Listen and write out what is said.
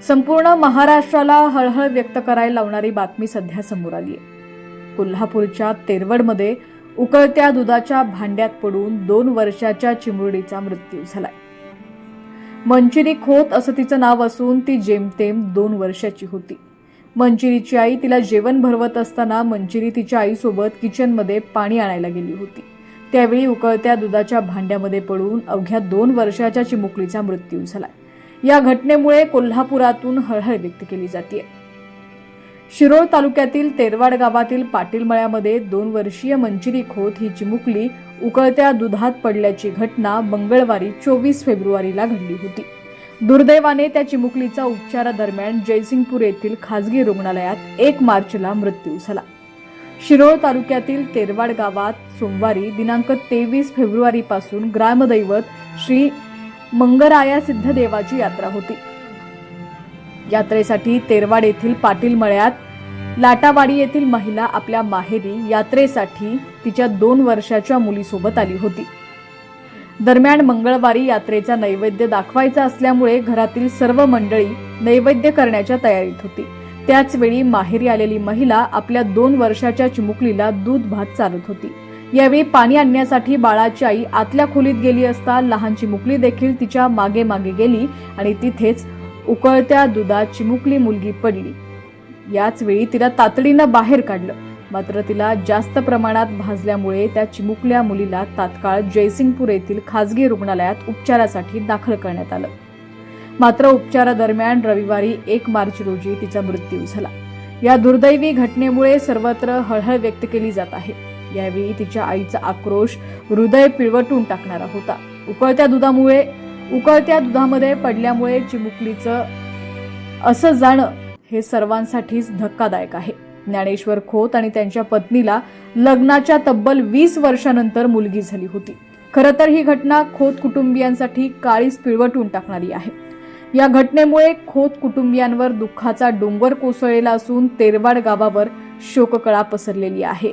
संपूर्ण महाराष्ट्राला हळहळ व्यक्त करायला लावणारी बातमी सध्या समोर आली आहे। कोल्हापूरच्या तेरवडमध्ये उकळत्या दुधाच्या भांड्यात पडून 2 वर्षाच्या चिमुरडीचा मृत्यू झालाय। मंजिरी खोत असं तिचं नाव असून ती जेमतेम 2 वर्षाची होती। मंजिरीची आई तिला जेवण भरवत असताना मंजिरी तिच्या आईसोबत किचनमध्ये पाणी आणायला गेली होती। त्यावेळी उकळत्या दुधाच्या भांड्यामध्ये पडून अवघ्या 2 वर्षाच्या चिमुकलीचा मृत्यू झाला। या घटनेमुळे कोल्हापुरातून हळहळ व्यक्त केली जाते। शिरोळ तालुक्यातील तेरवाड गावातील पाटील मळ्यामध्ये 2 वर्षीय मंजिरी खोत ही चिमुकली उकळत्या दुधात पडल्याची घटना मंगळवारी 24 फेब्रुवारीला घडली होती। दुर्दैवाने त्या चिमुकलीचा उपचारादरम्यान जयसिंगपूर येथील खासगी रुग्णालयात 1 मार्चला मृत्यू झाला। शिरोळ तालुक्यातील तेरवाड गावात सोमवारी दिनांक 23 फेब्रुवारीपासून ग्रामदैवत श्री मंगराया सिद्धदेवाची यात्रा होती। यात्रेसाठी तेरवाड येथील पाटील मळ्यात लाटावाडी येथील महिला आपल्या माहेरी यात्रेसाठी तिच्या 2 वर्षाच्या मुलीसोबत आली होती। दरम्यान मंगळवारी यात्रेचा नैवेद्य दाखवायचा असल्यामुळे घरातील सर्व मंडळी नैवेद्य करण्याच्या तयारीत होती। त्याच वेळी माहेरी आलेली महिला आपल्या 2 वर्षाच्या चिमुकलीला दूध भात चालत होती। यावेळी पाणी आणण्यासाठी बाळाची आई आतल्या खोलीत गेली असता लहान चिमुकली देखील तिच्या मागे मागे गेली आणि तिथेच उकळत्या दुधात चिमुकली मुलगी पडली। याच वेळी तिला तातडीनं बाहेर काढलं, मात्र तिला जास्त प्रमाणात भाजल्यामुळे त्या चिमुकल्या मुलीला तात्काळ जयसिंगपूर येथील खासगी रुग्णालयात उपचारासाठी दाखल करण्यात आलं। मात्र उपचारादरम्यान रविवारी 1 मार्च रोजी तिचा मृत्यू झाला। या दुर्दैवी घटनेमुळे सर्वत्र हळहळ व्यक्त केली जात आहे। यावेळी तिच्या आईचा आक्रोश हृदय पिळवटून टाकणारा होता। उकळत्या दुधामध्ये पडल्यामुळे चिमुकलीचं असं जाणं हे सर्वांसाठीच धक्कादायक आहे। ज्ञानेश्वर खोत आणि त्यांच्या पत्नीला लग्नाच्या तब्बल 20 वर्षानंतर मुलगी झाली होती। खरं तर ही घटना खोत कुटुंबियांसाठी काळीज पिळवटून टाकणारी आहे। या घटनेमुळे खोत कुटुंबियांवर दुःखाचा डोंगर कोसळलेला असून तेरवाड गावावर शोककळा पसरलेली आहे।